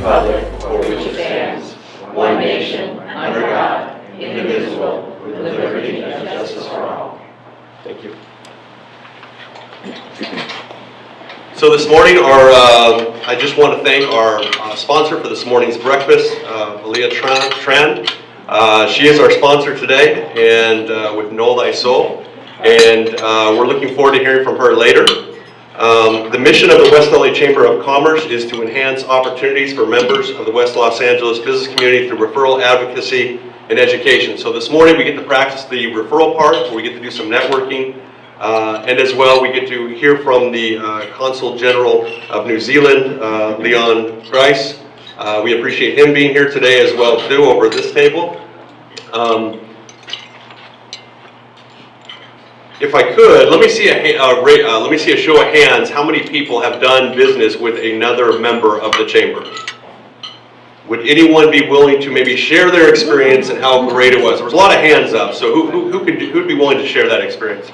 republic for which it stands, one nation, under God, indivisible, with liberty and justice for all. Thank you. So this morning, I just want to thank our sponsor for this morning's breakfast, Malia Tran. She is our sponsor today, and with Know Thy Soul, and we're looking forward to hearing from her later. The mission of the West LA Chamber of Commerce is to enhance opportunities for members of the West Los Angeles business community through referral advocacy and education. So this morning we get to practice the referral part, where we get to do some networking, and as well we get to hear from the Consul-General of New Zealand, Leon Grice. We appreciate him being here today as well too, over at this table. If I could, let me see a show of hands. How many people have done business with another member of the chamber? Would anyone be willing to maybe share their experience and how great it was? There was a lot of hands up, so who'd be willing to share that experience?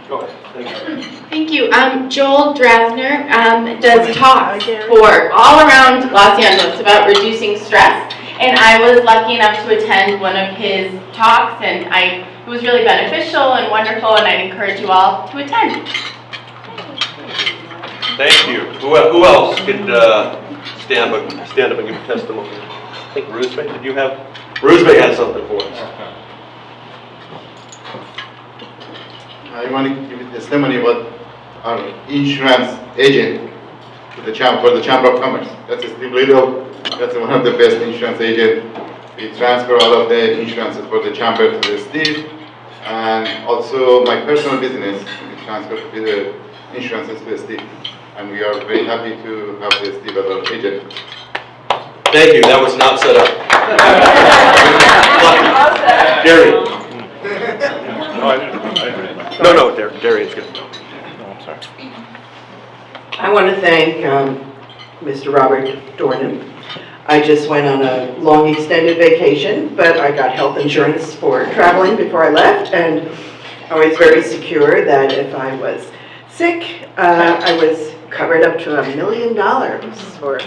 Go ahead. Thank you. Joel Drasner does talks for all around Los Angeles about reducing stress. And I was lucky enough to attend one of his talks, and it was really beneficial and wonderful, and I'd encourage you all to attend. Thank you. Who else could stand up and give testimony? I think Roosevelt, did you have? Roosevelt had something for us. I want to give a testimony about our insurance agent for the Chamber of Commerce. That's Steve Little. That's one of the best insurance agents. We transfer all of the insurances for the Chamber to Steve. And also my personal business, we transfer the insurances to Steve. And we are very happy to have Steve as our agent. Thank you. That was not set up. Gary. No, Darian's good. No, I'm sorry. I want to thank Mr. Robert Dornan. I just went on a long extended vacation, but I got health insurance for traveling before I left, and I was very secure that if I was sick, I was covered up to $1 million for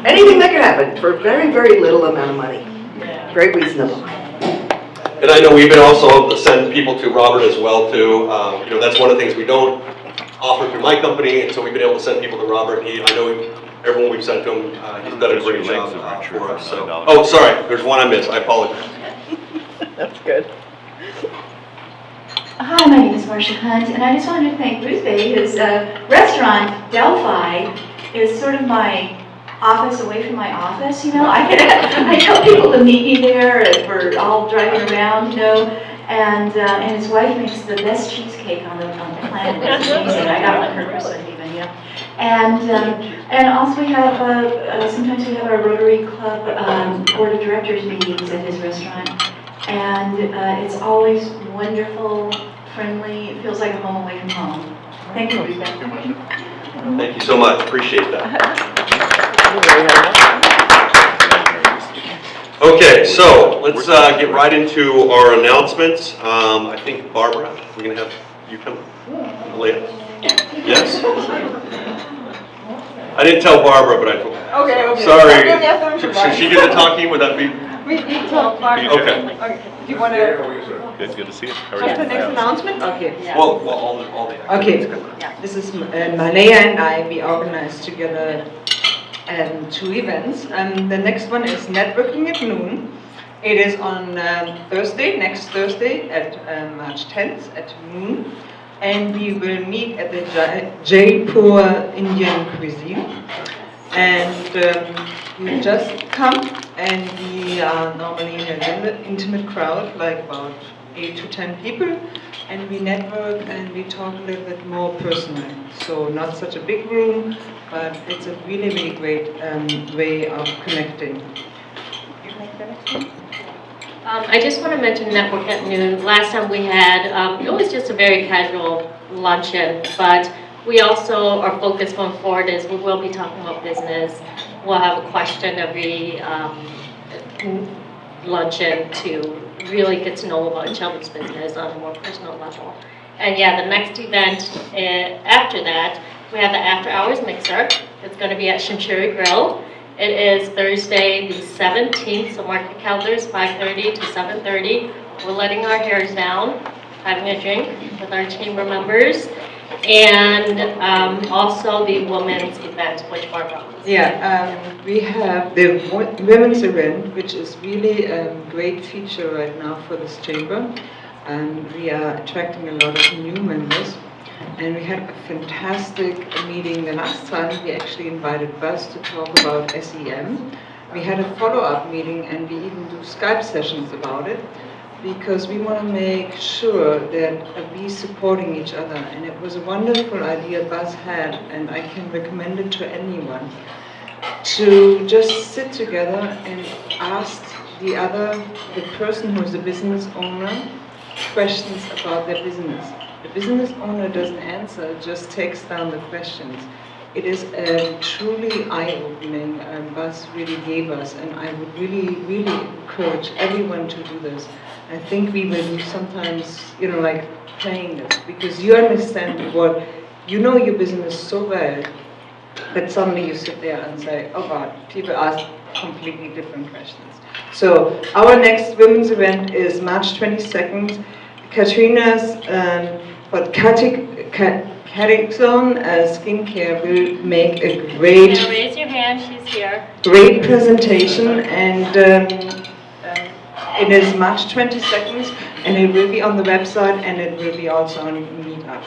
anything that could happen for very, very little amount of money. Very reasonable. And I know we've been also send people to Robert as well too. That's one of the things we don't offer through my company, and so we've been able to send people to Robert. I know everyone we've sent to him, he's done a great job for us. So. Oh, sorry, there's one I missed. I apologize. That's good. Hi, my name is Marcia Hunt, and I just wanted to thank Ruth Bay. His restaurant, Delphi, is sort of my office away from my office, I tell people to meet me there if we're all driving around, and his wife makes the best cheesecake on the planet. It's amazing. I got one her Christmas even, And also we have, sometimes we have our Rotary Club Board of Directors meetings at his restaurant, and it's always wonderful, friendly. It feels like a home away from home. Thank you, Ruth. Thank you so much. Appreciate that. Okay, so let's get right into our announcements. I think Barbara, we're going to have you come later. Yes? I didn't tell Barbara, but I told her. Okay. Sorry. Should she get the talking? Would that be? We told Barbara. Okay. Do you want to? Good to see you. Just the next announcement? Okay. Well, all the Okay. This is Malaya and I. We organized together 2 events. The next one is networking at noon. It is on next Thursday at March 10th at noon. And we will meet at the Jaipur Indian cuisine. And you just come, and we are normally in an intimate crowd, like about 8 to 10 people, and we network and we talk a little bit more personal. So not such a big room, but it's a really, really great way of connecting. I just want to mention Network at Noon. Last time we had, it was just a very casual luncheon, but we also are focused going forward is we will be talking about business. We'll have a question every luncheon to really get to know about each other's business on a more personal level. And yeah, the next event after that We have the after hours mixer. It's going to be at Chimichurri Grill. It is Thursday the 17th, so mark your calendars, 5:30 to 7:30. We're letting our hairs down, having a drink with our chamber members, and also the women's event, which Barbara was. Yeah, we have the women's event, which is really a great feature right now for this chamber. We are attracting a lot of new members. And we had a fantastic meeting the last time. We actually invited Buzz to talk about SEM. We had a follow-up meeting and we even do Skype sessions about it because we want to make sure that we supporting each other. And it was a wonderful idea Buzz had, and I can recommend it to anyone, to just sit together and ask the person who is the business owner questions about their business. The business owner doesn't answer, just takes down the questions. It is truly eye-opening, Buzz really gave us, and I would really, really encourage everyone to do this. I think we will sometimes, like playing this, because you understand you know your business so well, that suddenly you sit there and say, oh God, people ask completely different questions. So our next women's event is March 22nd. Katrina's Catixon Skincare will make a great... Now raise your hand, she's here. Great presentation, and it is March 22nd, and it will be on the website, and it will be also on Meetup.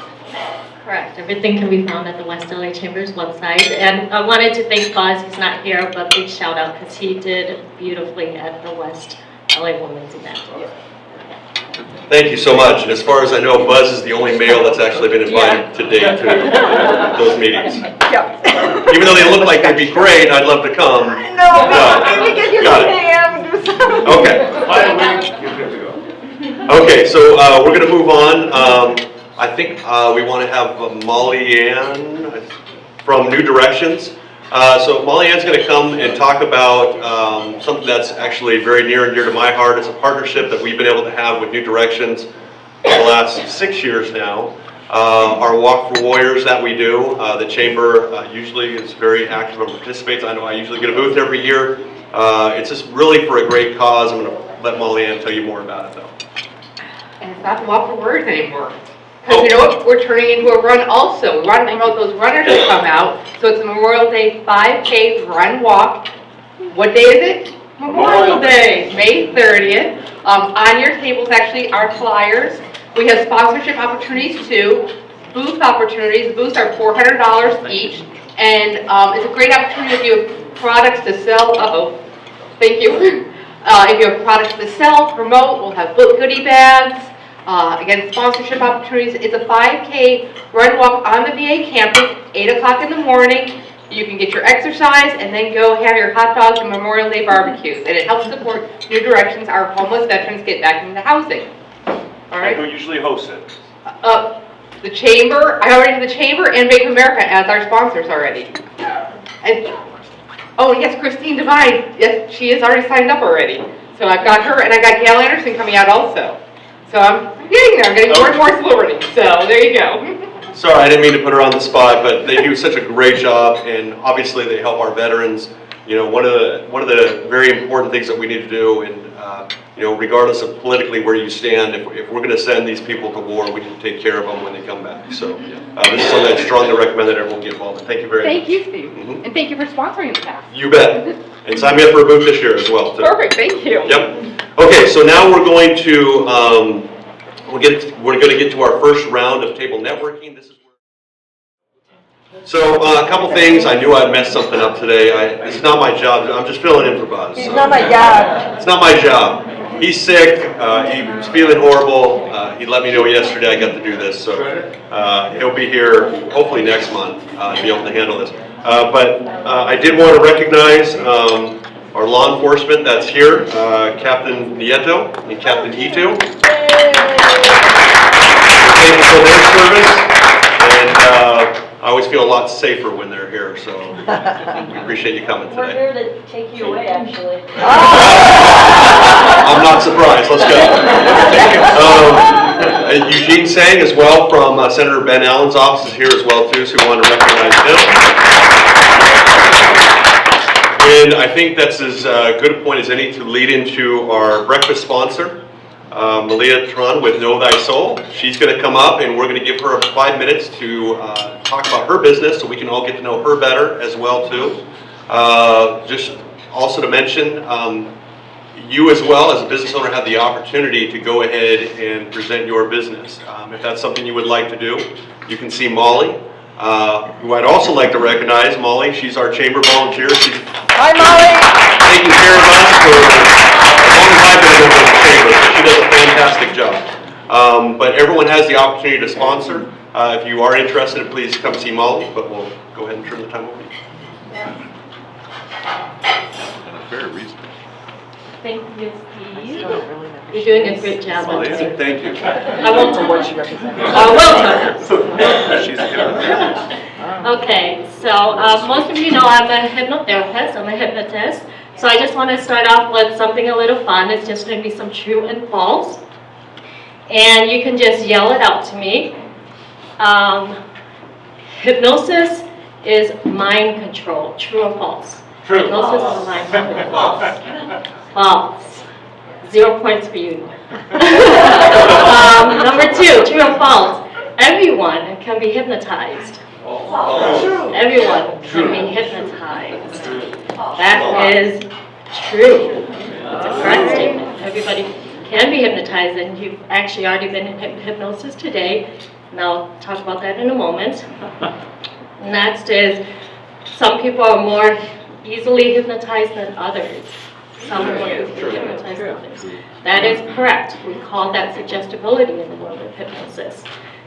Correct. Everything can be found at the West LA Chamber's website. And I wanted to thank Buzz, he's not here, but big shout out because he did beautifully at the West LA Women's event. Thank you so much. And as far as I know, Buzz is the only male that's actually been invited to date to those meetings. Yeah. Even though they look like they'd be great, I'd love to come. No, maybe get your Got it. hand, do something. Okay. Okay, so we're going to move on. I think we want to have Molly Ann from New Directions. So Molly Ann's going to come and talk about something that's actually very near and dear to my heart. It's a partnership that we've been able to have with New Directions for the last 6 years now. Our Walk for Warriors that we do, the Chamber usually is very active and participates. I know I usually get a booth every year. It's just really for a great cause. I'm going to let Molly Ann tell you more about it though. And it's not the Walk for Warriors anymore. Because you know what, we're turning into a run also. We want to promote those runners that come out. So it's a Memorial Day 5K run walk. What day is it? Memorial Day, May 30th. On your tables actually are flyers. We have sponsorship opportunities too. Booth opportunities. Booths are $400 each. And it's a great opportunity if you have products to sell. Thank you. If you have products to sell, promote, we'll have goodie bags. Again, sponsorship opportunities. It's a 5K run walk on the VA campus, 8 o'clock in the morning. You can get your exercise and then go have your hot dogs and Memorial Day barbecues. And it helps support New Directions, our homeless veterans get back into housing. All right? And who usually hosts it? The Chamber. I already have the Chamber and Bank of America as our sponsors already. And oh yes, Christine Devine. Yes, she is already signed up already. So I've got her, and I got Gail Anderson coming out also. So I'm getting there. I'm getting more and more celebrity. So there you go. Sorry, I didn't mean to put her on the spot, but they do such a great job, and obviously they help our veterans. You know, one of the very important things that we need to do, and you know, regardless of politically where you stand, if we're going to send these people to war, we need to take care of them when they come back. So this is something I strongly recommend that everyone get involved in. Thank you very much. Thank you, Steve, and thank you for sponsoring in the past. You bet. And sign me up for a booth this year as well. Too. Perfect. Thank you. Yep. Okay, so now we're going to we're going to get to our first round of table networking. This is so a couple things. I knew I messed something up today. It's not my job. I'm just filling in for Buzz. It's not my job. It's not my job. He's sick. He was feeling horrible. He let me know yesterday I got to do this. So he'll be here hopefully next month to be able to handle this. But I did want to recognize our law enforcement that's here, Captain Nieto and Captain Ito. Thank you for their service. And I always feel a lot safer when they're here, so we appreciate you coming today. We're here to take you away, actually. I'm not surprised. Let's go. Eugene Sang as well from Senator Ben Allen's office is here as well too, so we want to recognize him. And I think that's as good a point as any to lead into our breakfast sponsor, Malia Tran with Know Thy Soul. She's going to come up and we're going to give her 5 minutes to talk about her business so we can all get to know her better as well too. Just also to mention, you as well as a business owner have the opportunity to go ahead and present your business. If that's something you would like to do, you can see Molly, who I'd also like to recognize. Molly, she's our chamber volunteer. She's Hi, Molly. taking care of us for as long as I've been in the chamber. So she does a fantastic job. But everyone has the opportunity to sponsor. If you are interested, please come see Molly, but we'll go ahead and turn the time over to you. Very reasonable. Thank you, Steve. You're doing a great job on this. Thank you. I won't talk. I will talk. She's a Okay, so most of you know I'm a hypnotherapist, I'm a hypnotist. So I just want to start off with something a little fun. It's just going to be some true and false. And you can just yell it out to me. Hypnosis is mind control, true or false? True. Hypnosis is mind control. False. 0 points for you. Number 2, true or false? Everyone can be hypnotized. Everyone can be hypnotized. That is true. It's a correct statement. Everybody can be hypnotized, and you've actually already been in hypnosis today. And I'll talk about that in a moment. Next is, some people are more easily hypnotized than others. Some are more easily hypnotized than others. That is correct. We call that suggestibility in the world of hypnosis.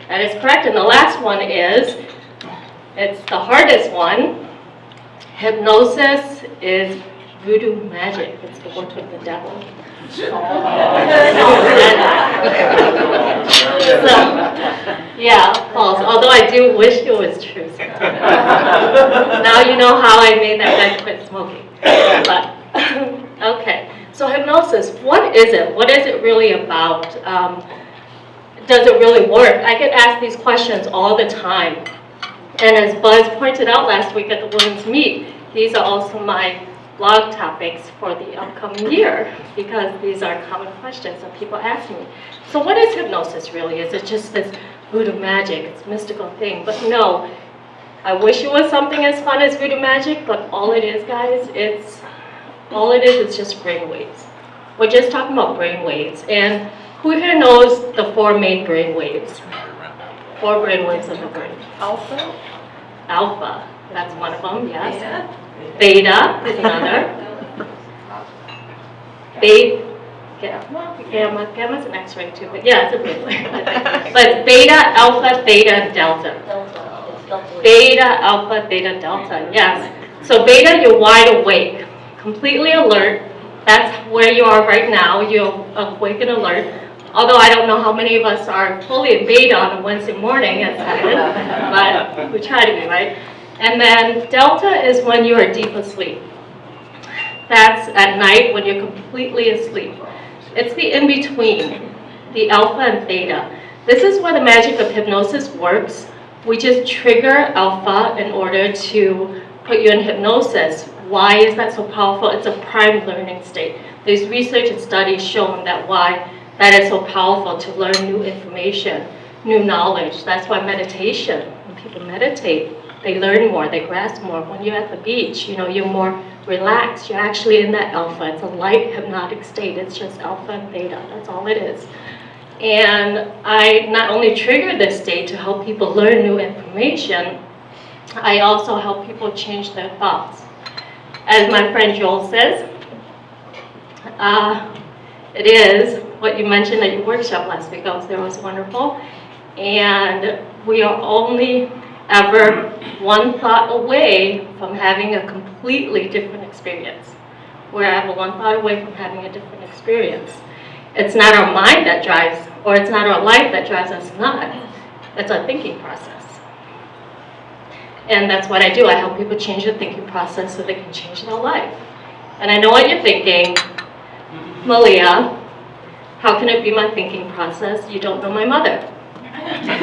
That is correct. And the last one is, it's the hardest one. Hypnosis is voodoo magic. It's the work of the devil. So, yeah, false. Although I do wish it was true. Now you know how I made that guy quit smoking. But okay, so hypnosis. What is it? What is it really about? Does it really work? I get asked these questions all the time. And as Buzz pointed out last week at the Women's Meet, these are also my blog topics for the upcoming year, because these are common questions that people ask me. So what is hypnosis really? Is it just this voodoo magic, it's a mystical thing? But no, I wish it was something as fun as voodoo magic, but all it is, guys, it's just brain waves. We're just talking about brain waves. And who here knows the 4 main brain waves? 4 brain waves of the brain. Alpha. Alpha, that's one of them, yes. Yeah. Beta is another. Gamma's an X-ray too, but yeah, it's a big one. But beta, alpha, theta, delta. Beta, alpha, theta, delta, yes. So beta, you're wide awake, completely alert. That's where you are right now. You're awake and alert. Although I don't know how many of us are fully in beta on a Wednesday morning at 7, but we try to be, right? And then delta is when you are deep asleep. That's at night when you're completely asleep. It's the in-between, the alpha and theta. This is where the magic of hypnosis works. We just trigger alpha in order to put you in hypnosis. Why is that so powerful? It's a prime learning state. There's research and studies showing that why that is so powerful, to learn new information, new knowledge. That's why meditation, when people meditate, they learn more, they grasp more. When you're at the beach, you know, you're more relaxed. You're actually in that alpha. It's a light hypnotic state. It's just alpha and theta. That's all it is. And I not only trigger this state to help people learn new information, I also help people change their thoughts. As my friend Joel says, it is what you mentioned at your workshop last week. I was there, it was wonderful. And we are only ever one thought away from having a completely different experience. We're ever one thought away from having a different experience. It's not our mind that drives, or it's not our life that drives us nuts. It's our thinking process. And that's what I do. I help people change their thinking process so they can change their life. And I know what you're thinking, Malia, How can it be my thinking process? You don't know my mother. But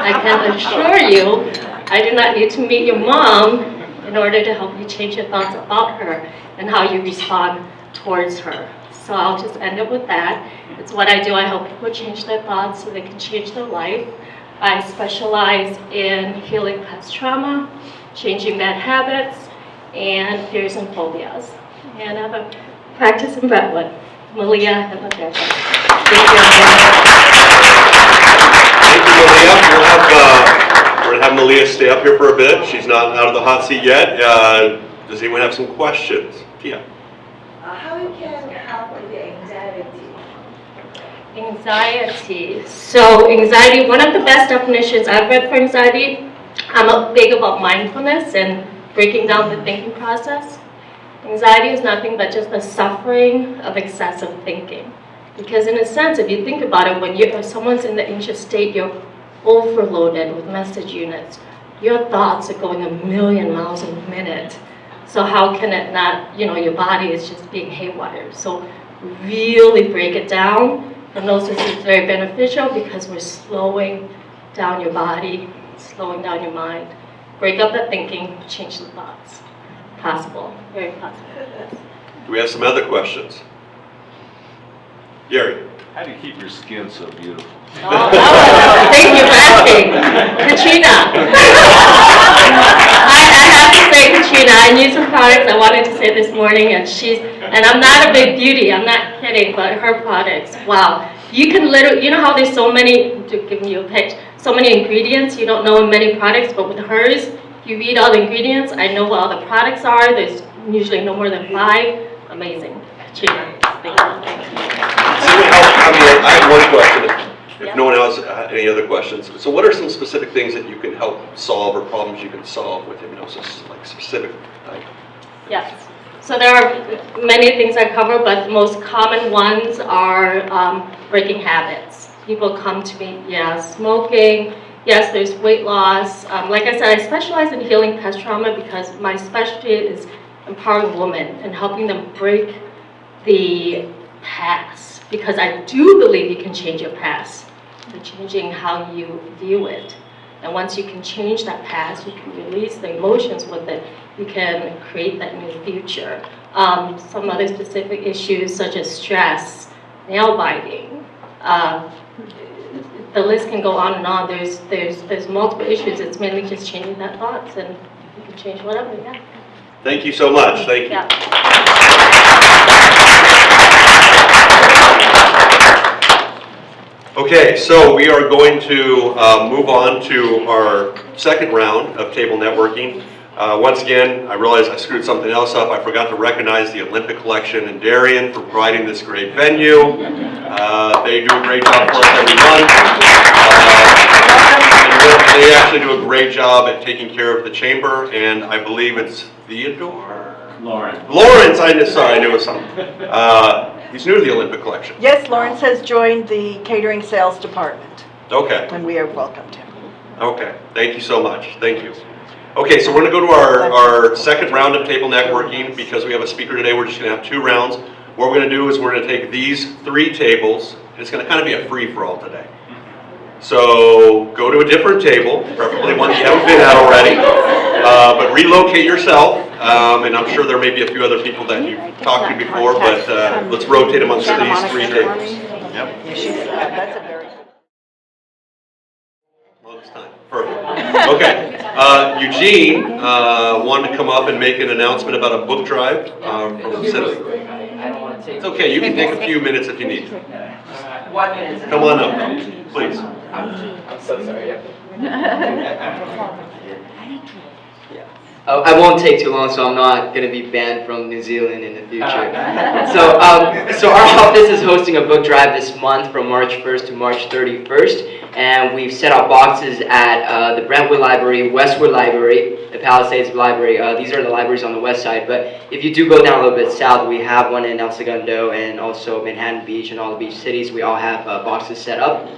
I can assure you, I do not need to meet your mom in order to help you change your thoughts about her and how you respond towards her. So I'll just end it with that. It's what I do. I help people change their thoughts so they can change their life. I specialize in healing past trauma, changing bad habits, and fears and phobias. And I have a practice in Brentwood. Malia and Thank you. Thank you, Malia. We're going to have Malia stay up here for a bit. She's not out of the hot seat yet. Does anyone have some questions? Tia. How you can help with the anxiety? Anxiety. So anxiety, one of the best definitions I've read for anxiety, I'm big about mindfulness and breaking down the thinking process. Anxiety is nothing but just the suffering of excessive thinking. Because in a sense, if you think about it, when if someone's in the anxious state, you're overloaded with message units. Your thoughts are going 1,000,000 miles a minute. So how can it not, your body is just being haywire. So really break it down. Hypnosis is very beneficial because we're slowing down your body, slowing down your mind. Break up that thinking, change the thoughts. Possible, very possible. Do we have some other questions? Gary. How do you keep your skin so beautiful? Thank you for asking. Katrina. I have to say, Katrina, I use some products I wanted to say this morning, and I'm not a big beauty, I'm not kidding, but her products, wow. You can literally, you know how there's so many, to give you a pitch, so many ingredients you don't know in many products, but with hers, you read all the ingredients, I know what all the products are, there's usually no more than 5. Amazing. Katrina, thank you. I have one question, if no one else has any other questions. So what are some specific things that you can help solve or problems you can solve with hypnosis, like specific type? Yes. So there are many things I cover, but the most common ones are breaking habits. People come to me, smoking, yes, there's weight loss. Like I said, I specialize in healing past trauma because my specialty is empowering women and helping them break the past, because I do believe you can change your past by changing how you view it. And once you can change that past, you can release the emotions with it, you can create that new future. Some other specific issues such as stress, nail biting, the list can go on and on. There's multiple issues. It's mainly just changing that thoughts, and you can change whatever, Thank you so much. Thank you. Yeah. Okay, so we are going to move on to our second round of table networking. Once again, I realize I screwed something else up. I forgot to recognize the Olympic Collection in Darien for providing this great venue. They do a great job for us every month. They actually do a great job at taking care of the chamber, and I believe it's Theodore? Lawrence, I knew it was something. He's new to the Olympic Collection. Yes, Lawrence has joined the catering sales department. Okay. And we have welcomed him. Okay, thank you so much. Thank you. Okay, so we're going to go to our second round of table networking. Because we have a speaker today, we're just going to have 2 rounds. What we're going to do is we're going to take these 3 tables, and it's going to kind of be a free-for-all today. So go to a different table, preferably one you haven't been at already, but relocate yourself, and I'm sure there may be a few other people that you've talked to before, but let's rotate amongst these 3 tables. Yep. That's a very Longest time. Perfect. Okay. Eugene wanted to come up and make an announcement about a book drive from the city. It's okay. You can take a few minutes if you need to. Come on up, please. I'm so sorry. I won't take too long, so I'm not going to be banned from New Zealand in the future. So our office is hosting a book drive this month from March 1st to March 31st, and we've set up boxes at the Brentwood Library, Westwood Library, the Palisades Library. These are the libraries on the west side, but if you do go down a little bit south, we have one in El Segundo and also Manhattan Beach and all the beach cities. We all have boxes set up.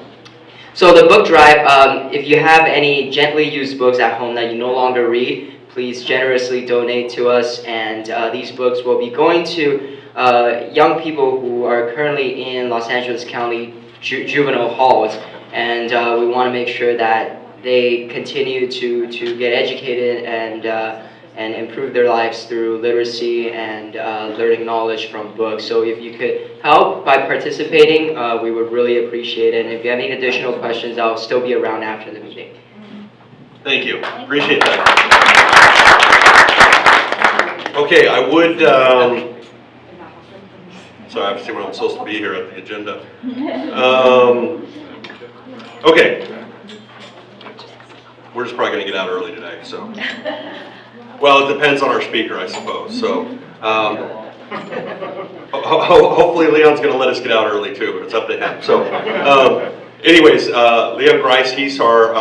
So the book drive, if you have any gently used books at home that you no longer read, please generously donate to us, and these books will be going to young people who are currently in Los Angeles County juvenile halls, and we want to make sure that they continue to get educated and improve their lives through literacy and learning knowledge from books. So if you could help by participating, we would really appreciate it. And if you have any additional questions, I'll still be around after the meeting. Thank you. Appreciate that. Okay, I would, sorry, I have to see when I'm supposed to be here at the agenda. Okay. We're just probably going to get out early today, so. Well, it depends on our speaker, I suppose. So, hopefully Leon's going to let us get out early too, but it's up to him. So, anyways, Leon Grice, he's our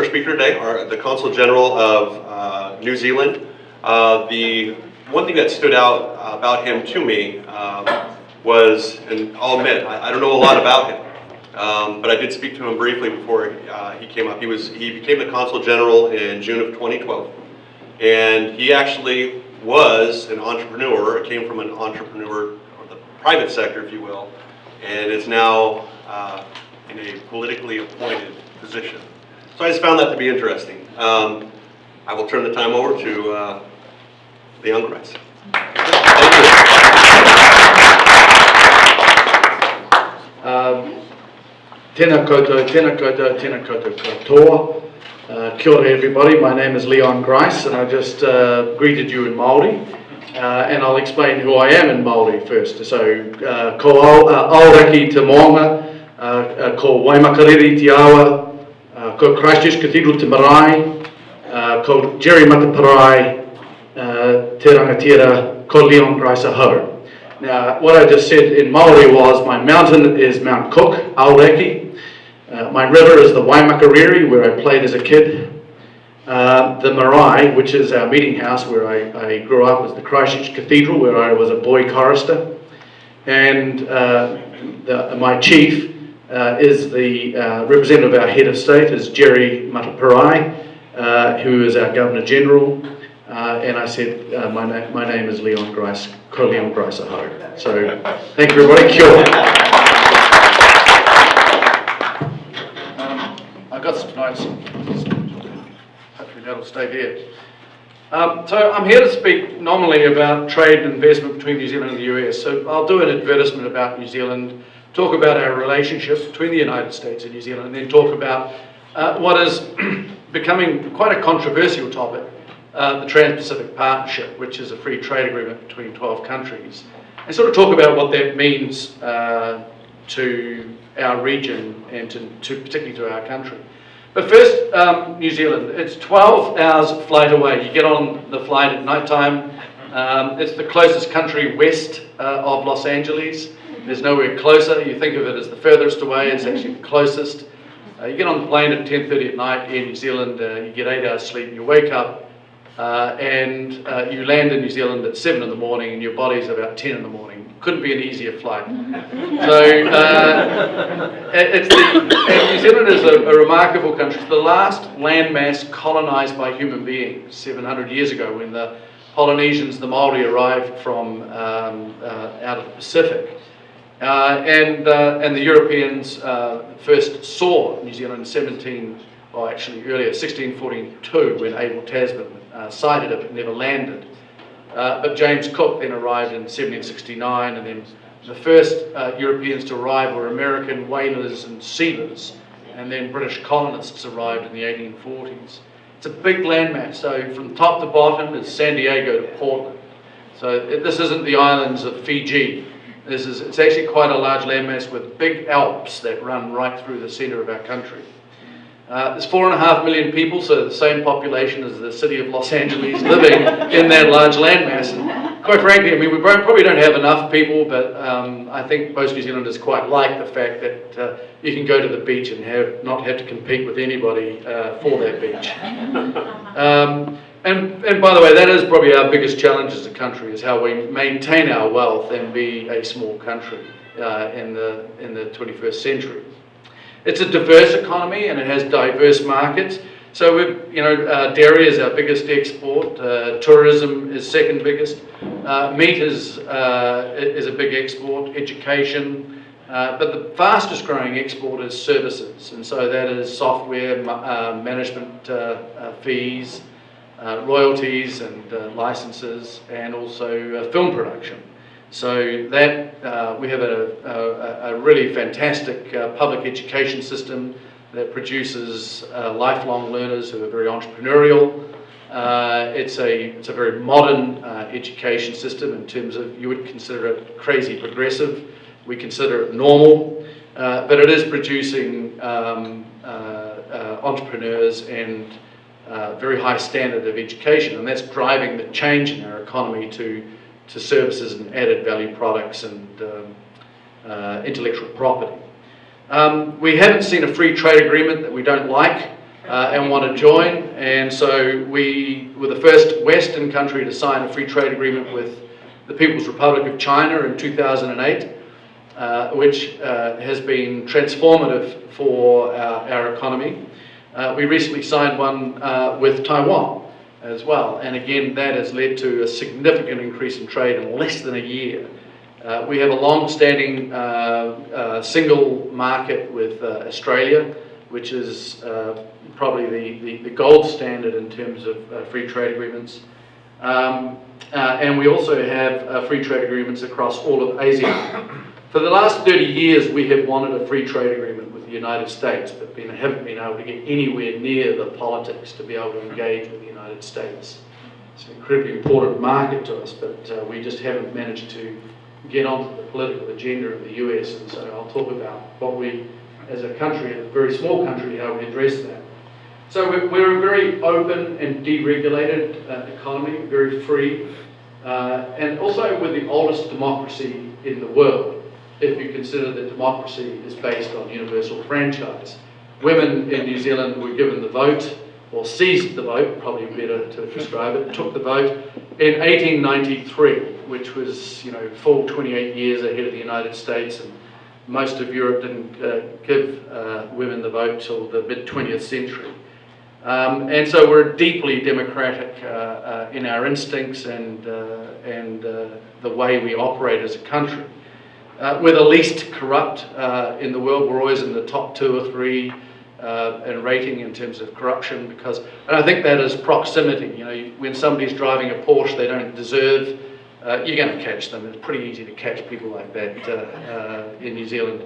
speaker today, the Consul-General of New Zealand. The one thing that stood out about him to me was, and I'll admit, I don't know a lot about him. But I did speak to him briefly before he came up. He became the Consul-General in June of 2012. And he actually was an entrepreneur, came from an entrepreneur, or the private sector, if you will, and is now in a politically appointed position. So I just found that to be interesting. I will turn the time over to Leon Grice. Thank you. Tēnā koutou, tēnā koutou, tēnā koutou katoa. Kia ora everybody, my name is Leon Grice and I just greeted you in Māori and I'll explain who I am in Māori first. So, ko Aoraki te Moanga, ko Waimakariri te Awa, ko Christchurch Cathedral te Marae, ko Jerry Mataparai, te rangatira, ko Leon Grice ahau. Now, what I just said in Māori was my mountain is Mount Cook, Aoraki. My river is the Waimakariri, where I played as a kid. The Marae, which is our meeting house where I grew up, is the Christchurch Cathedral, where I was a boy chorister. And my chief is the representative of our head of state, is Jerry Mataparai, who is our Governor General. And I said, my name is Leon Grice, ko Leon Grice ahau. So, thank you everybody, kia ora. I've got some notes, hopefully that'll stay there. So I'm here to speak nominally about trade and investment between New Zealand and the US. So I'll do an advertisement about New Zealand, talk about our relationship between the United States and New Zealand, and then talk about what is becoming quite a controversial topic, the Trans-Pacific Partnership, which is a free trade agreement between 12 countries, and sort of talk about what that means to our region and to particularly to our country. But first, New Zealand. It's 12 hours flight away. You get on the flight at night time. It's the closest country west of Los Angeles. There's nowhere closer. You think of it as the furthest away. It's actually the closest. You get on the plane at 10:30 at night in New Zealand. You get 8 hours sleep. You wake up and you land in New Zealand at 7 in the morning, and your body's about 10 in the morning. Couldn't be an easier flight. So New Zealand is a remarkable country. It's the last landmass colonized by human beings 700 years ago, when the Polynesians, the Maori, arrived from out of the Pacific. And the Europeans first saw New Zealand in earlier, 1642, when Abel Tasman sighted it but never landed. But James Cook then arrived in 1769, and then the first Europeans to arrive were American whalers and sealers, and then British colonists arrived in the 1840s. It's a big landmass, so from top to bottom is San Diego to Portland. So this isn't the islands of Fiji. It's actually quite a large landmass with big Alps that run right through the center of our country. There's 4.5 million people, so the same population as the city of Los Angeles, living in that large landmass. And quite frankly, I mean, we probably don't have enough people, but I think most New Zealanders quite like the fact that you can go to the beach and not have to compete with anybody for that beach. And by the way, that is probably our biggest challenge as a country, is how we maintain our wealth and be a small country in the 21st century. It's a diverse economy and it has diverse markets. So dairy is our biggest export. Tourism is second biggest. Meat is a big export. Education, but the fastest growing export is services, and so that is software, management fees, royalties, and licenses, and also film production. So that we have a really fantastic public education system that produces lifelong learners who are very entrepreneurial. It's a very modern education system in terms of, you would consider it crazy progressive. We consider it normal, but it is producing entrepreneurs and very high standard of education, and that's driving the change in our economy to services and added value products and intellectual property. We haven't seen a free trade agreement that we don't like and want to join, and so we were the first Western country to sign a free trade agreement with the People's Republic of China in 2008, which has been transformative for our economy. We recently signed one with Taiwan as well, and again that has led to a significant increase in trade in less than a year. We have a long-standing single market with Australia, which is probably the gold standard in terms of free trade agreements. And we also have free trade agreements across all of Asia. For the last 30 years, we have wanted a free trade agreement with the United States, but haven't been able to get anywhere near the politics to be able to engage with the United States. It's an incredibly important market to us, but we just haven't managed to get onto the political agenda of the US, and so I'll talk about what we, as a country, a very small country, how we address that. So we're a very open and deregulated economy, very free, and also we're the oldest democracy in the world, if you consider that democracy is based on universal franchise. Women in New Zealand were given the vote, or seized the vote, probably better to describe it, took the vote in 1893, which was, full 28 years ahead of the United States, and most of Europe didn't give women the vote till the mid-20th century. And so we're deeply democratic in our instincts and the way we operate as a country. We're the least corrupt in the world. We're always in the top 2 or 3 in rating in terms of corruption, and I think that is proximity. When somebody's driving a Porsche they don't deserve, you're going to catch them. It's pretty easy to catch people like that in New Zealand.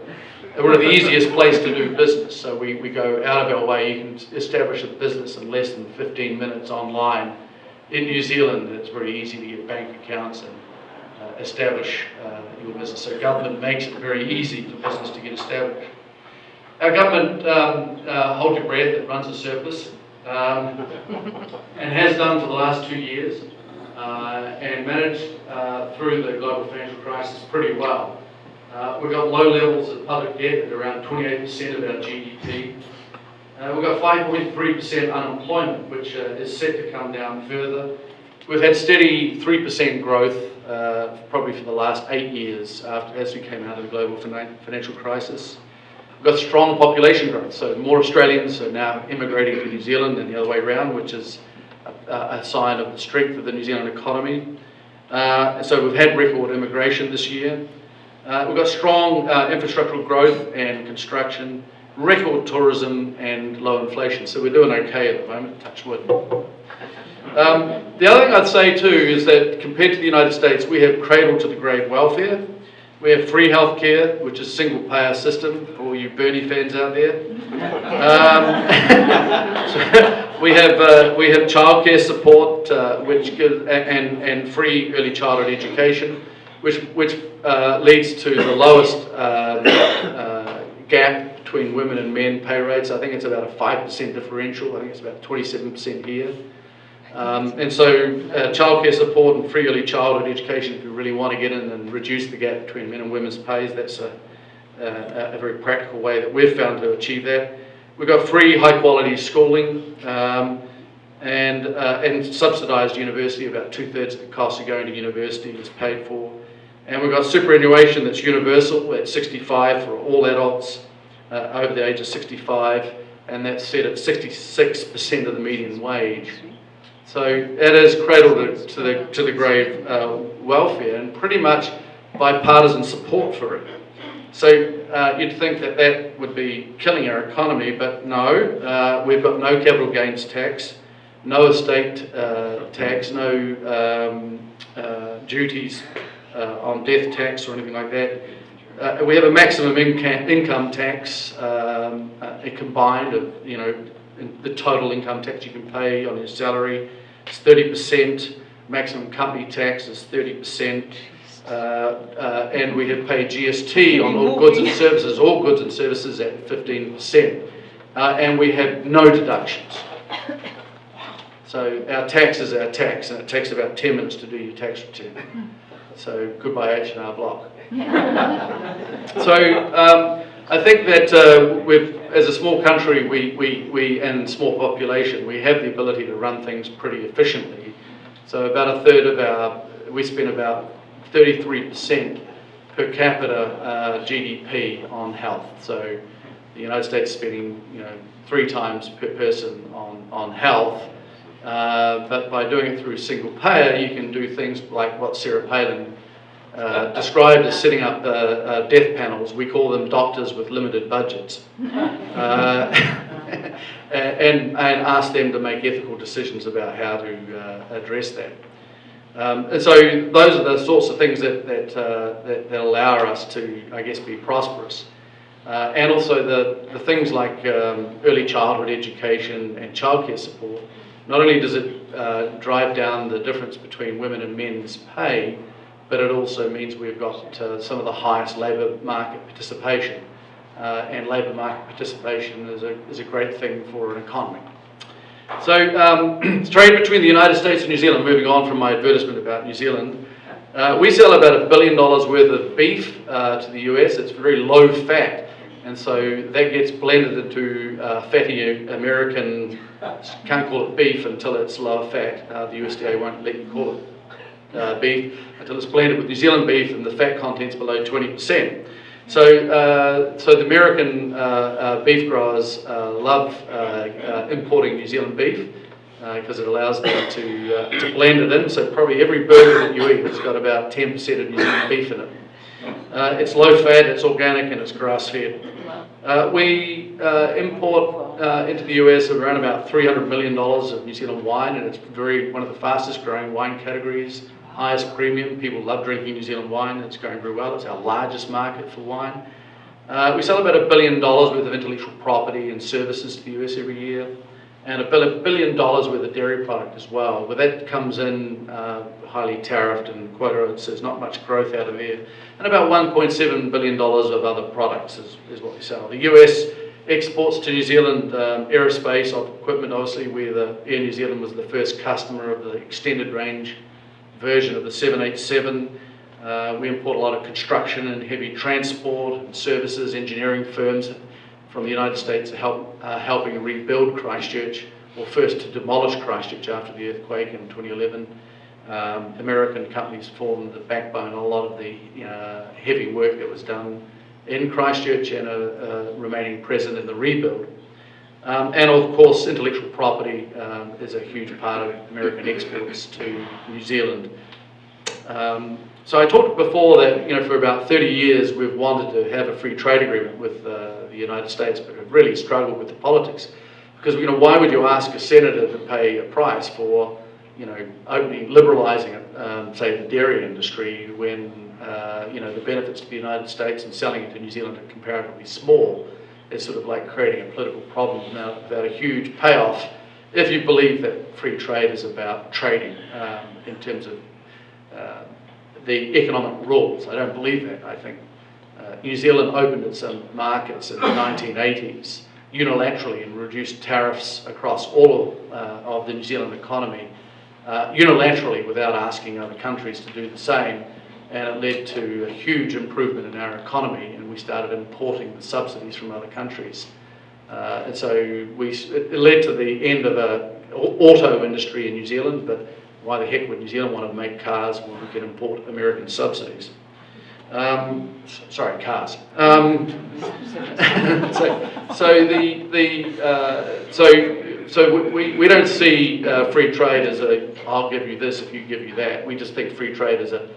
We're the easiest place to do business, so we go out of our way. You can establish a business in less than 15 minutes online. In New Zealand, it's very easy to get bank accounts and establish your business. So government makes it very easy for business to get established. Our government, hold your breath, it runs a surplus, and has done for the last 2 years, and managed through the global financial crisis pretty well. We've got low levels of public debt at around 28% of our GDP. We've got 5.3% unemployment, which is set to come down further. We've had steady 3% growth, probably for the last 8 years as we came out of the global financial crisis. We've got strong population growth, so more Australians are now immigrating to New Zealand than the other way around, which is a sign of the strength of the New Zealand economy. So we've had record immigration this year. We've got strong infrastructural growth and construction, record tourism and low inflation, so we're doing okay at the moment, touch wood. The other thing I'd say too is that compared to the United States, we have cradle to the grave welfare. We have free healthcare, which is a single payer system for all you Bernie fans out there. So we have childcare support, which gives, and free early childhood education, which leads to the lowest gap between women and men pay rates. I think it's about a 5% differential. I think it's about 27% here. And so childcare support and free early childhood education, if you really want to get in and reduce the gap between men and women's pays, that's a very practical way that we've found to achieve that. We've got free high quality schooling and subsidised university. About 2/3 of the costs of going to university is paid for. And we've got superannuation that's universal at 65 for all adults over the age of 65. and that's set at 66% of the median wage. So it is cradle to the grave welfare, and pretty much bipartisan support for it. So you'd think that that would be killing our economy, but no, we've got no capital gains tax, no estate tax, no duties on death tax or anything like that. We have a maximum income tax combined of, the total income tax you can pay on your salary is 30%, maximum company tax is 30%, and we have paid GST on all goods and services at 15%, and we have no deductions. So our tax is our tax, and it takes about 10 minutes to do your tax return. So goodbye H&R Block. So I think that as a small country, we and small population, we have the ability to run things pretty efficiently. So about a third of we spend about 33% per capita GDP on health. So the United States is spending 3 times per person on health. But by doing it through single payer, you can do things like what Sarah Palin described as setting up death panels. We call them doctors with limited budgets, and ask them to make ethical decisions about how to address that. And so those are the sorts of things that allow us to, I guess, be prosperous. And also the things like early childhood education and childcare support. Not only does it drive down the difference between women and men's pay, but it also means we've got some of the highest labour market participation. And labour market participation is a great thing for an economy. So trade between the United States and New Zealand, moving on from my advertisement about New Zealand, we sell about $1 billion worth of beef to the US. It's very low fat, and so that gets blended into fatty American, can't call it beef until it's lower fat. The USDA won't let you call it beef until it's blended with New Zealand beef and the fat content's below 20%. So, the American beef growers love importing New Zealand beef because it allows them to blend it in. So probably every burger that you eat has got about 10% of New Zealand beef in it. It's low fat, it's organic, and it's grass fed. We import into the US around about $300 million of New Zealand wine, and it's one of the fastest growing wine categories. Highest premium. People love drinking New Zealand wine. It's going very well. It's our largest market for wine. We sell about $1 billion worth of intellectual property and services to the US every year, and $1 billion worth of dairy product as well. But that comes in highly tariffed and quota, so there's not much growth out of there. And about $1.7 billion of other products is what we sell. The US exports to New Zealand aerospace equipment, obviously, where Air New Zealand was the first customer of the extended range version of the 787. We import a lot of construction and heavy transport and services, engineering firms from the United States helping rebuild Christchurch, or first to demolish Christchurch after the earthquake in 2011. American companies formed the backbone of a lot of the heavy work that was done in Christchurch and remaining present in the rebuild. And of course, intellectual property is a huge part of American exports to New Zealand. So I talked before that, for about 30 years we've wanted to have a free trade agreement with the United States, but have really struggled with the politics. Because, why would you ask a senator to pay a price for, liberalising, say, the dairy industry when, the benefits to the United States and selling it to New Zealand are comparatively small? It's sort of like creating a political problem now without a huge payoff if you believe that free trade is about trading in terms of the economic rules. I don't believe that. I think New Zealand opened its markets in the 1980s unilaterally and reduced tariffs across all of the New Zealand economy unilaterally without asking other countries to do the same. And it led to a huge improvement in our economy, and we started importing the subsidies from other countries. And so it led to the end of the auto industry in New Zealand, but why the heck would New Zealand want to make cars when we could import American subsidies? Sorry, cars. So we don't see free trade as I'll give you this if you give you that. We just think free trade is a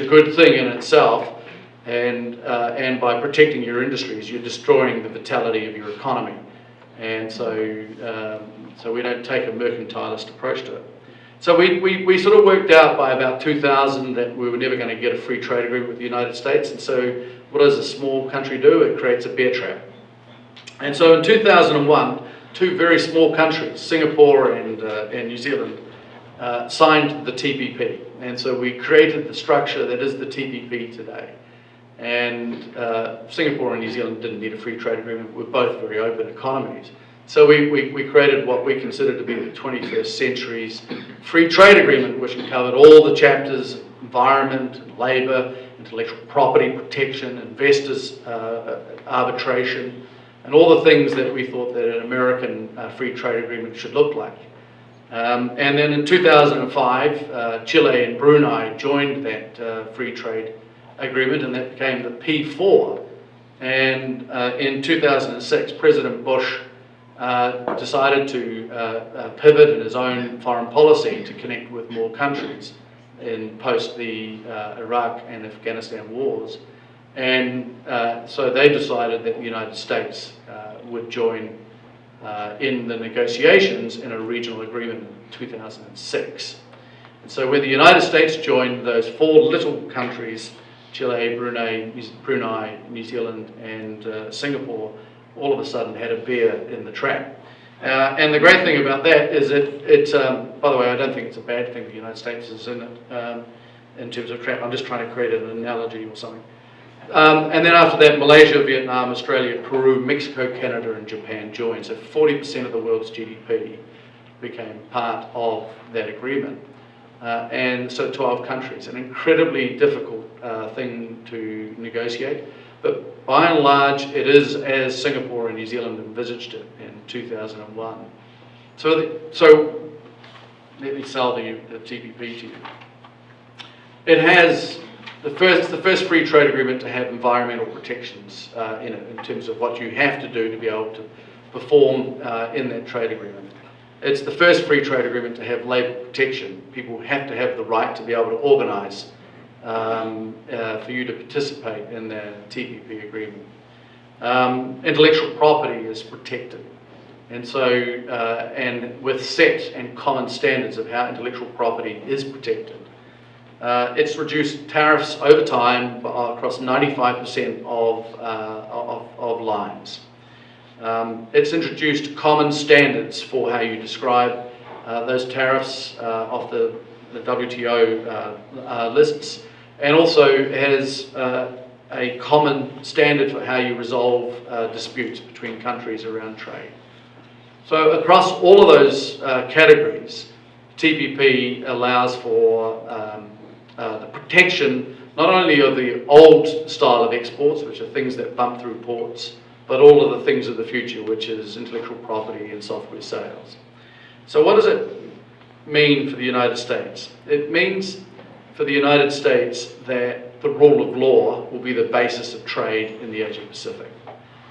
good thing in itself, and by protecting your industries, you're destroying the vitality of your economy, and so we don't take a mercantilist approach to it. So we sort of worked out by about 2000 that we were never going to get a free trade agreement with the United States, and so what does a small country do? It creates a bear trap. And so in 2001, two very small countries, Singapore and New Zealand, signed the TPP. And so we created the structure that is the TPP today. And Singapore and New Zealand didn't need a free trade agreement. We're both very open economies. So we created what we consider to be the 21st century's free trade agreement, which covered all the chapters: environment, labour, intellectual property protection, investors arbitration, and all the things that we thought that an American free trade agreement should look like. And then in 2005, Chile and Brunei joined that free trade agreement, and that became the P4. And in 2006, President Bush decided to pivot in his own foreign policy to connect with more countries in post the Iraq and Afghanistan wars. And so they decided that the United States would join in the negotiations in a regional agreement in 2006. And so when the United States joined, those four little countries, Chile, Brunei, New Zealand, and Singapore, all of a sudden had a bear in the trap. And the great thing about that is that by the way, I don't think it's a bad thing the United States is in it in terms of trap. I'm just trying to create an analogy or something. And then after that, Malaysia, Vietnam, Australia, Peru, Mexico, Canada, and Japan joined. So 40% of the world's GDP became part of that agreement. And so 12 countries, an incredibly difficult thing to negotiate. But by and large, it is as Singapore and New Zealand envisaged it in 2001. So let me sell the TPP to you. It has the first free trade agreement to have environmental protections in it, in terms of what you have to do to be able to perform in that trade agreement. It's the first free trade agreement to have labour protection. People have to have the right to be able to organise for you to participate in the TPP agreement. Intellectual property is protected, and so and with set and common standards of how intellectual property is protected. It's reduced tariffs over time across 95% of lines. It's introduced common standards for how you describe those tariffs off the WTO lists, and also has a common standard for how you resolve disputes between countries around trade. So across all of those categories, TPP allows for the protection not only of the old style of exports, which are things that bump through ports, but all of the things of the future, which is intellectual property and software sales. So what does it mean for the United States? It means for the United States that the rule of law will be the basis of trade in the Asia Pacific.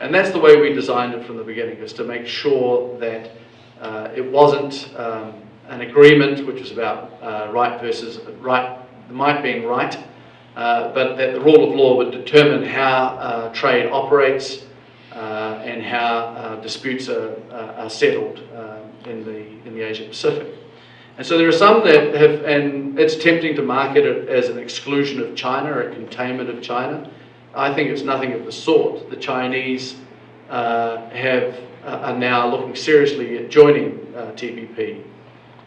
And that's the way we designed it from the beginning, is to make sure that it wasn't an agreement which was about right versus right, the might being right, but that the rule of law would determine how trade operates and how disputes are settled in the Asia Pacific. And so there are some that have, and it's tempting to market it as an exclusion of China or a containment of China. I think it's nothing of the sort. The Chinese are now looking seriously at joining TPP.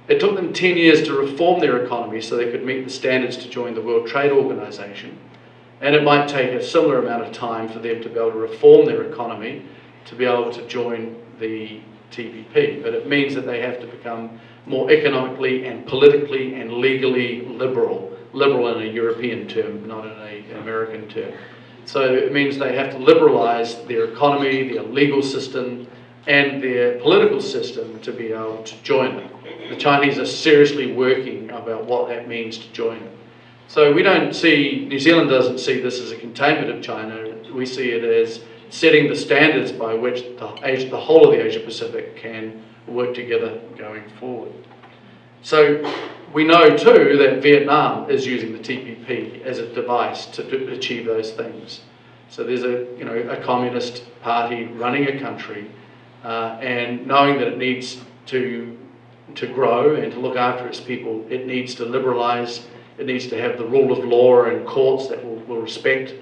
It took them 10 years to reform their economy so they could meet the standards to join the World Trade Organization. And it might take a similar amount of time for them to be able to reform their economy to be able to join the TPP. But it means that they have to become more economically and politically and legally liberal in a European term, not in an American term. So it means they have to liberalize their economy, their legal system, and their political system to be able to join it. The Chinese are seriously working about what that means to join it. So we don't see, New Zealand doesn't see this as a containment of China. We see it as setting the standards by which the whole of the Asia Pacific can work together going forward. So we know too that Vietnam is using the TPP as a device to achieve those things. So there's a communist party running a country, and knowing that it needs to grow and to look after its people, it needs to liberalise, it needs to have the rule of law and courts that will respect,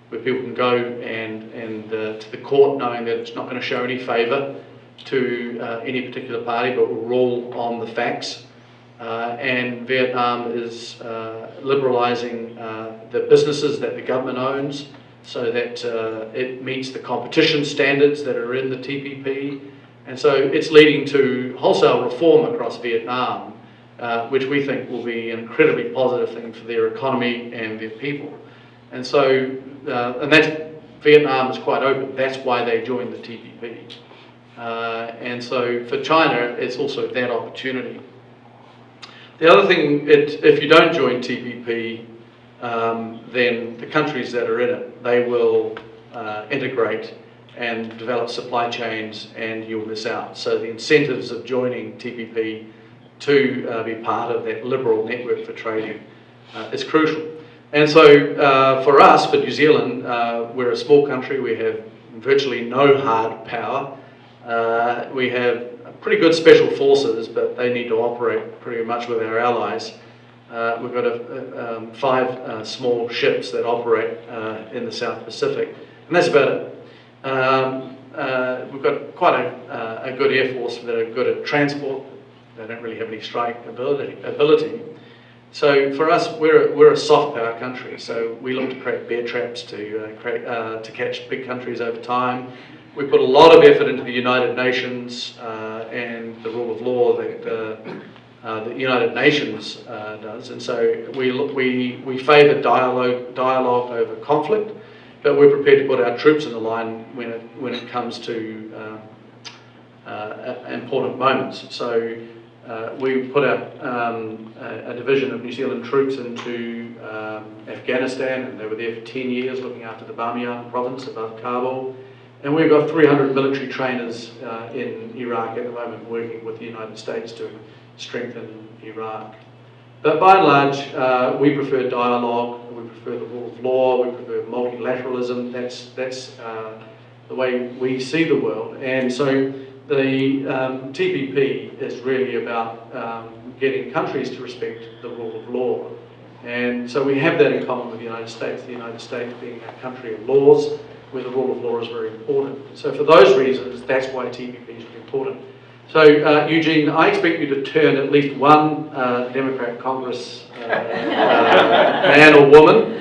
where people can go and to the court knowing that it's not going to show any favour to any particular party, but will rule on the facts. And Vietnam is liberalising the businesses that the government owns, so that it meets the competition standards that are in the TPP. And so it's leading to wholesale reform across Vietnam, which we think will be an incredibly positive thing for their economy and their people. And so, Vietnam is quite open. That's why they joined the TPP. And so for China, it's also that opportunity. The other thing, if you don't join TPP, then the countries that are in it, they will integrate and develop supply chains, and you'll miss out. So the incentives of joining TPP to be part of that liberal network for trading is crucial. And so for us, for New Zealand, we're a small country. We have virtually no hard power. We have pretty good special forces, but they need to operate pretty much with our allies. We've got 5 small ships that operate in the South Pacific, and that's about it. We've got quite a good air force that are good at transport. They don't really have any strike ability. So for us, we're a soft power country. So we look to create bear traps to catch big countries over time. We put a lot of effort into the United Nations and the rule of law that the United Nations does, and so we favour dialogue over conflict, but we're prepared to put our troops in the line when it comes to important moments. So we put a division of New Zealand troops into Afghanistan, and they were there for 10 years looking after the Bamiyan province above Kabul. And we've got 300 military trainers in Iraq at the moment working with the United States to strengthen Iraq. But by and large, we prefer dialogue, we prefer the rule of law, we prefer multilateralism. That's the way we see the world. And so the TPP is really about getting countries to respect the rule of law. And so we have that in common with the United States being a country of laws, where the rule of law is very important. So for those reasons, that's why TPP is important. So Eugene, I expect you to turn at least one Democrat Congress man or woman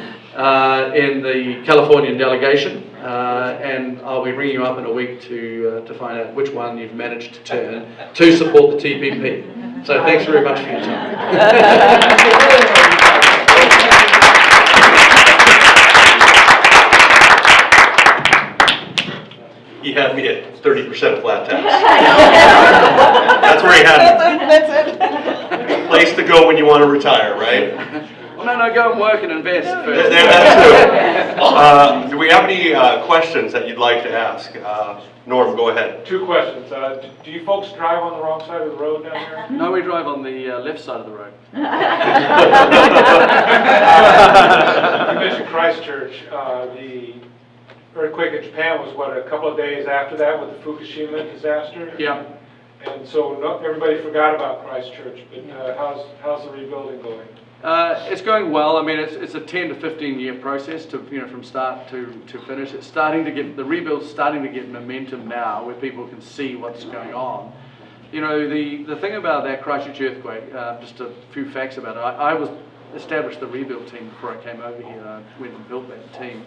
in the Californian delegation, and I'll be ringing you up in a week to find out which one you've managed to turn to support the TPP. So thanks very much for your time. He had me at 30% flat tax. That's where he had me. That's it. Place to go when you want to retire, right? Well, no, go and work and invest first. That's true. Do we have any questions that you'd like to ask? Norm, go ahead. 2 questions. Do you folks drive on the wrong side of the road down here? No, we drive on the left side of the road. You mentioned Christchurch. The earthquake in Japan was, what, a couple of days after that with the Fukushima disaster? Yeah. And so everybody forgot about Christchurch, but how's the rebuilding going? It's going well. I mean, it's a 10 to 15 year process from start to finish. It's starting to get, the rebuild's starting to get momentum now, where people can see what's going on. You know, the thing about that Christchurch earthquake, just a few facts about it. I established the rebuild team before I came over here. I went and built that team.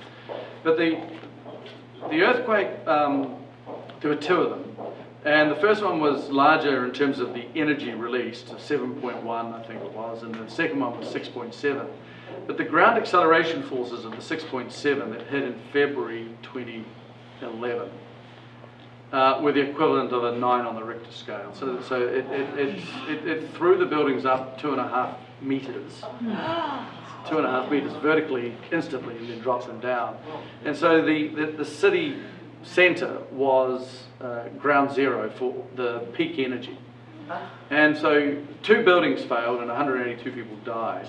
But the earthquake, there were 2 of them. And the first one was larger in terms of the energy released, 7.1 I think it was, and the second one was 6.7. But the ground acceleration forces of the 6.7 that hit in February 2011 were the equivalent of a 9 on the Richter scale. So it threw the buildings up 2.5 meters. 2.5 meters vertically instantly, and then drops them down. And so the city centre was ground zero for the peak energy. And so 2 buildings failed and 182 people died.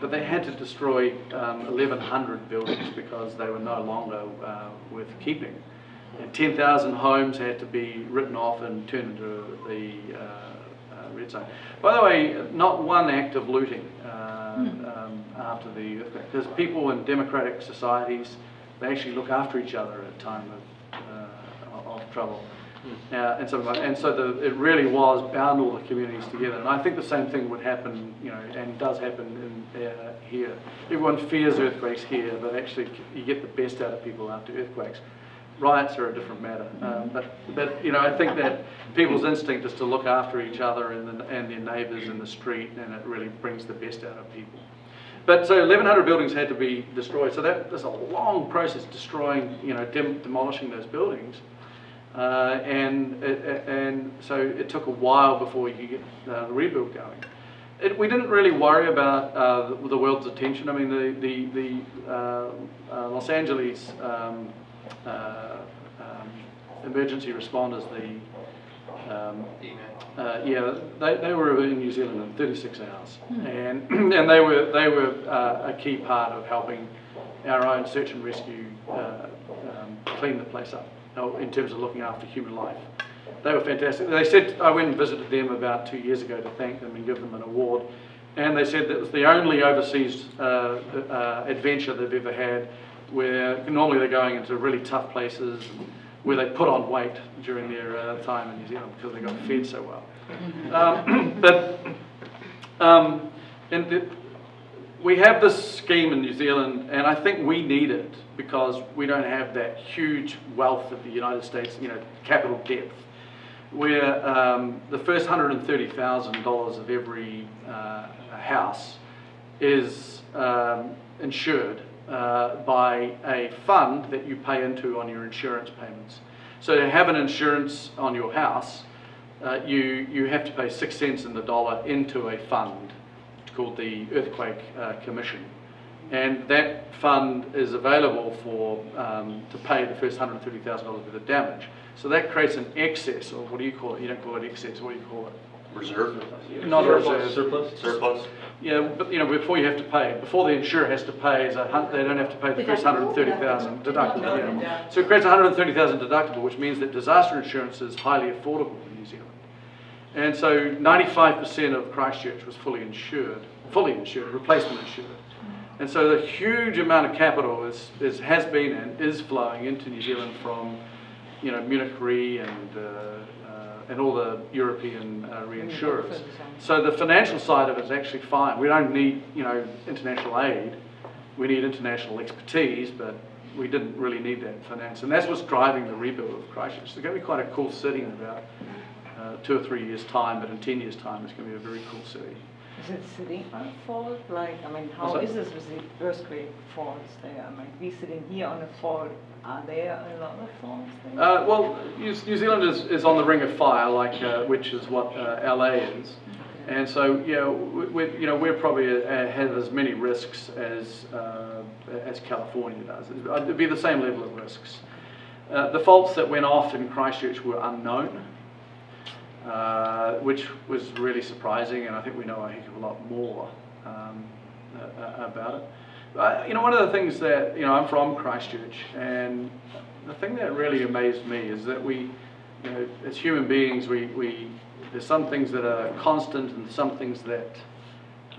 But they had to destroy 1,100 buildings because they were no longer worth keeping. And 10,000 homes had to be written off and turned into the red zone. By the way, not one act of looting after the earthquake, because people in democratic societies, they actually look after each other at a time of trouble. And so it really was bound all the communities together. And I think the same thing would happen, and does happen in here. Everyone fears earthquakes here, but actually you get the best out of people after earthquakes. Riots are a different matter, but I think that people's instinct is to look after each other and their neighbours in the street, and it really brings the best out of people. But so 1,100 buildings had to be destroyed. So there's a long process destroying, demolishing those buildings, and so it took a while before you could get the rebuild going. We didn't really worry about the world's attention. I mean, the Los Angeles emergency responders, they were in New Zealand in 36 hours, and they were a key part of helping our own search and rescue clean the place up in terms of looking after human life. They were fantastic. They said, I went and visited them about 2 years ago to thank them and give them an award, and they said that it was the only overseas adventure they've ever had, where normally they're going into really tough places where they put on weight during their time in New Zealand because they got fed so well. We have this scheme in New Zealand, and I think we need it because we don't have that huge wealth of the United States, capital depth, where the first $130,000 of every house is insured by a fund that you pay into on your insurance payments. So to have an insurance on your house, you have to pay 6 cents in the dollar into a fund called the Earthquake Commission. And that fund is available to pay the first $130,000 worth of damage. So that creates an excess, or what do you call it? You don't call it excess, what do you call it? Reserve? Not a reserve. Surplus? Yeah, but before you have to pay, before the insurer has to pay, they don't have to pay the first $130,000 deductible. Yeah. So it creates a $130,000 deductible, which means that disaster insurance is highly affordable in New Zealand. And so 95% of Christchurch was fully insured, replacement insured. And so the huge amount of capital has been and is flowing into New Zealand from Munich Re and all the European reinsurers. So the financial side of it is actually fine. We don't need, international aid. We need international expertise, but we didn't really need that finance. And that's what's driving the rebuild of Christchurch. It's going to be quite a cool city in about 2 or 3 years' time, but in 10 years' time, it's going to be a very cool city. Is it sitting on a fault? How is this with the earthquake faults there? We sitting here on a fault. Are there a lot of faults there? Well, New Zealand is on the ring of fire, which is what LA is, and so we're probably have as many risks as California does. It'd be the same level of risks. The faults that went off in Christchurch were unknown, which was really surprising, and I think we know a heck of a lot more about it. One of the things that, I'm from Christchurch, and the thing that really amazed me is that we, as human beings, there's some things that are constant and some things that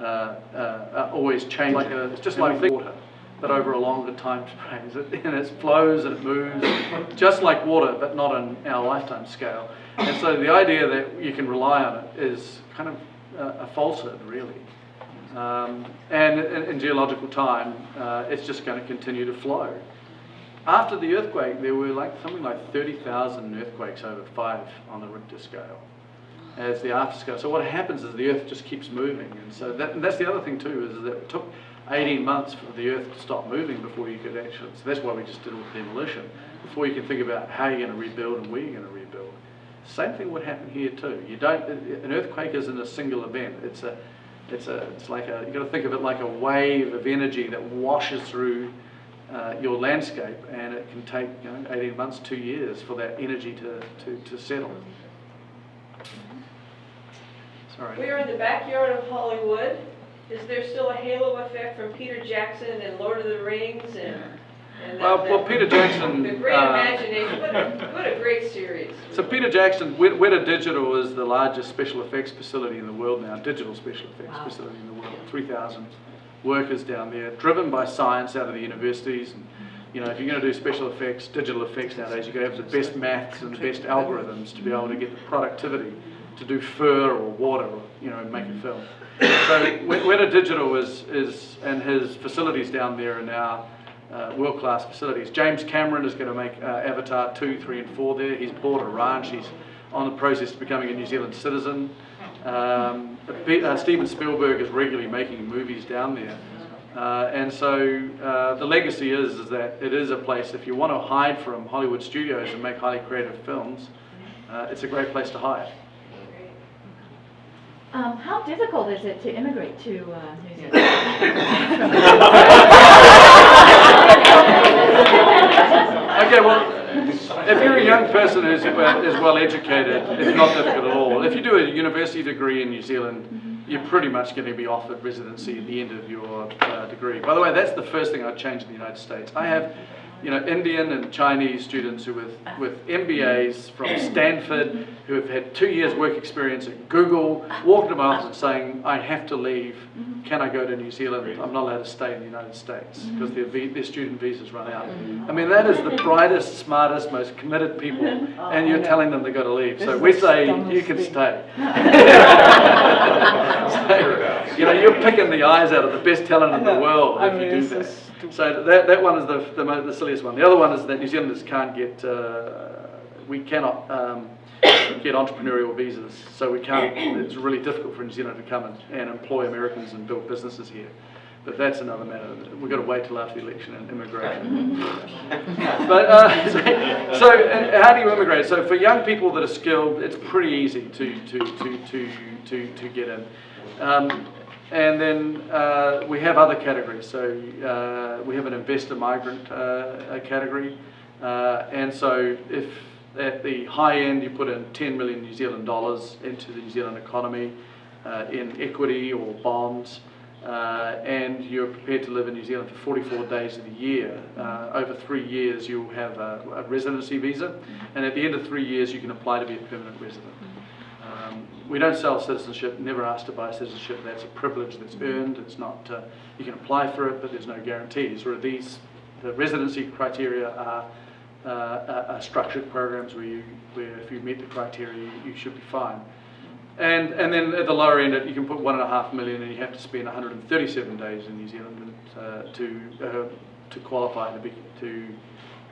are always change. It's just like water, but over a longer time frame. And it flows and it moves, just like water, but not on our lifetime scale. And so the idea that you can rely on it is kind of a falsehood, really. And in geological time, it's just going to continue to flow. After the earthquake, there were something like 30,000 earthquakes over 5 on the Richter scale as the after scale. So what happens is the earth just keeps moving. And so that's the other thing too, is that it took 18 months for the earth to stop moving before you could actually, so that's why we just did all the demolition, before you can think about how you're going to rebuild and where you're going to rebuild. Same thing would happen here too. You don't, an earthquake isn't a single event. It's like you've got to think of it like a wave of energy that washes through your landscape, and it can take 18 months, 2 years for that energy to settle. Sorry. We are in the backyard of Hollywood. Is there still a halo effect from Peter Jackson and Lord of the Rings and well, Peter Jackson. The great imagination. What a great series. So Peter Jackson, Weta Digital is the largest special effects facility in the world now, digital special effects facility in the world. 3,000 workers down there, driven by science out of the universities. And, if you're going to do special effects, digital effects nowadays, you've got to have the best maths and the best algorithms to be able to get the productivity to do fur or water, and make a film. So Weta Digital is and his facilities down there are now world-class facilities. James Cameron is going to make Avatar 2, 3 and 4 there. He's bought a ranch. He's on the process of becoming a New Zealand citizen. Steven Spielberg is regularly making movies down there. And so the legacy is that it is a place, if you want to hide from Hollywood studios and make highly creative films, it's a great place to hide. How difficult is it to immigrate to New Zealand? Okay, well, if you're a young person who's well educated, it's not difficult at all. If you do a university degree in New Zealand, you're pretty much going to be offered residency at the end of your degree. By the way, that's the first thing I'd change in the United States. I have Indian and Chinese students who with MBAs from Stanford, who have had 2 years work experience at Google, walking to my office and saying, I have to leave, can I go to New Zealand? I'm not allowed to stay in the United States because their student visas run out. I mean, that is the brightest, smartest, most committed people, and you're telling them they've got to leave. So we say, you can stay. So, you're picking the eyes out of the best talent in the world if you do that. So that one is the silliest one. The other one is that New Zealanders can't get, we cannot get entrepreneurial visas. So we can't, it's really difficult for New Zealand to come and employ Americans and build businesses here. But that's another matter. We've got to wait till after the election and immigration. But so how do you immigrate? So for young people that are skilled, it's pretty easy to get in. And then we have other categories. So we have an investor migrant category. And so if at the high end you put in 10 million New Zealand dollars into the New Zealand economy in equity or bonds, and you're prepared to live in New Zealand for 44 days of the year, over 3 years you'll have a residency visa. And at the end of 3 years you can apply to be a permanent resident. We don't sell citizenship, never asked to buy citizenship. That's a privilege that's earned. It's not, you can apply for it, but there's no guarantees. Where the residency criteria are structured programs where if you meet the criteria, you should be fine. And then at the lower end, you can put 1.5 million, and you have to spend 137 days in New Zealand to qualify to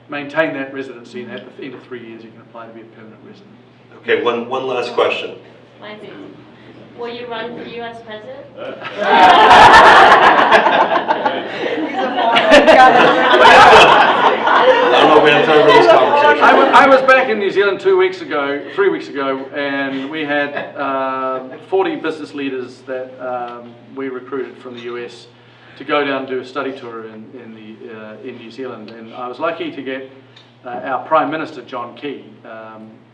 maintain that residency. And at the end of 3 years, you can apply to be a permanent resident. Okay, one last question. Will you run for U.S. president? I don't know if we have time for this conversation. I was back in New Zealand 3 weeks ago, and we had 40 business leaders that we recruited from the US to go down and do a study tour in New Zealand. And I was lucky to get our Prime Minister, John Key,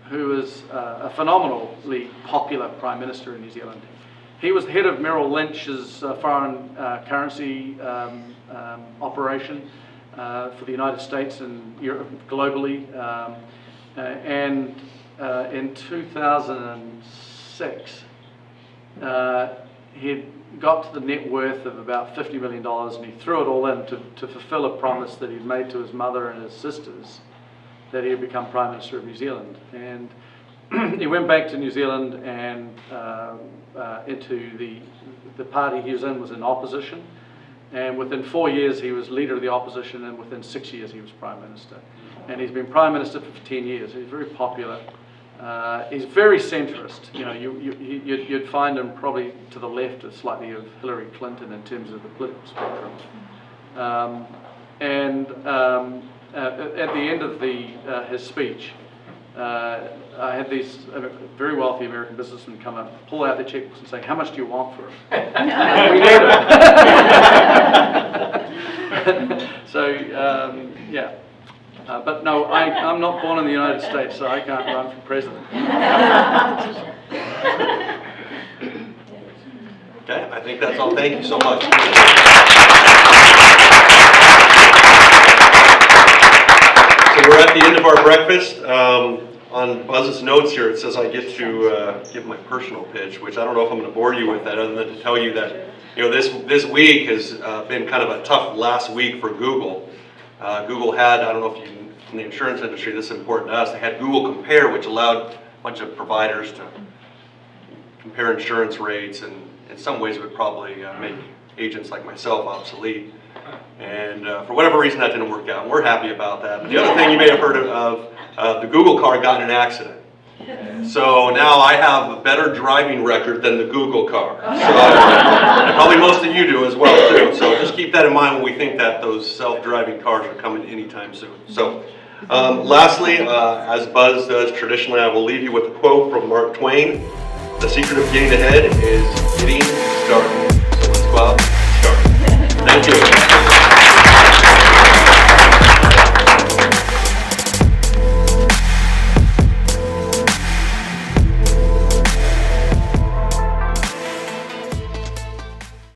who is a phenomenally popular Prime Minister in New Zealand. He was the head of Merrill Lynch's foreign currency operation for the United States and Europe globally. And in 2006, he got to the net worth of about $50 million, and he threw it all in to fulfill a promise that he'd made to his mother and his sisters, that he would become Prime Minister of New Zealand. And he went back to New Zealand and into the party he was in opposition. And within 4 years he was leader of the opposition, and within 6 years he was Prime Minister. And he's been Prime Minister for 10 years. He's very popular. is very centrist. You know, you'd find him probably to the left slightly of Hillary Clinton in terms of the political spectrum. At the end of his speech, I had these very wealthy American businessmen come up, pull out their checkbooks and say, "How much do you want for it?" And we gave them. So, yeah. But no, I'm not born in the United States, so I can't run for president. Okay, I think that's all. Thank you so much. So we're at the end of our breakfast. On Buzz's notes here, it says I get to give my personal pitch, which I don't know if I'm going to bore you with that, other than to tell you that, you know, this week has been kind of a tough last week for Google. Google had, I don't know if you, in the insurance industry, this is important to us, they had Google Compare, which allowed a bunch of providers to compare insurance rates, and in some ways it would probably make agents like myself obsolete. And for whatever reason that didn't work out. We're happy about that. But the other thing you may have heard of, the Google car got in an accident. So now I have a better driving record than the Google car. So, and probably most of you do as well too. So just keep that in mind when we think that those self-driving cars are coming anytime soon. So lastly, as Buzz does traditionally, I will leave you with a quote from Mark Twain. The secret of getting ahead is getting started.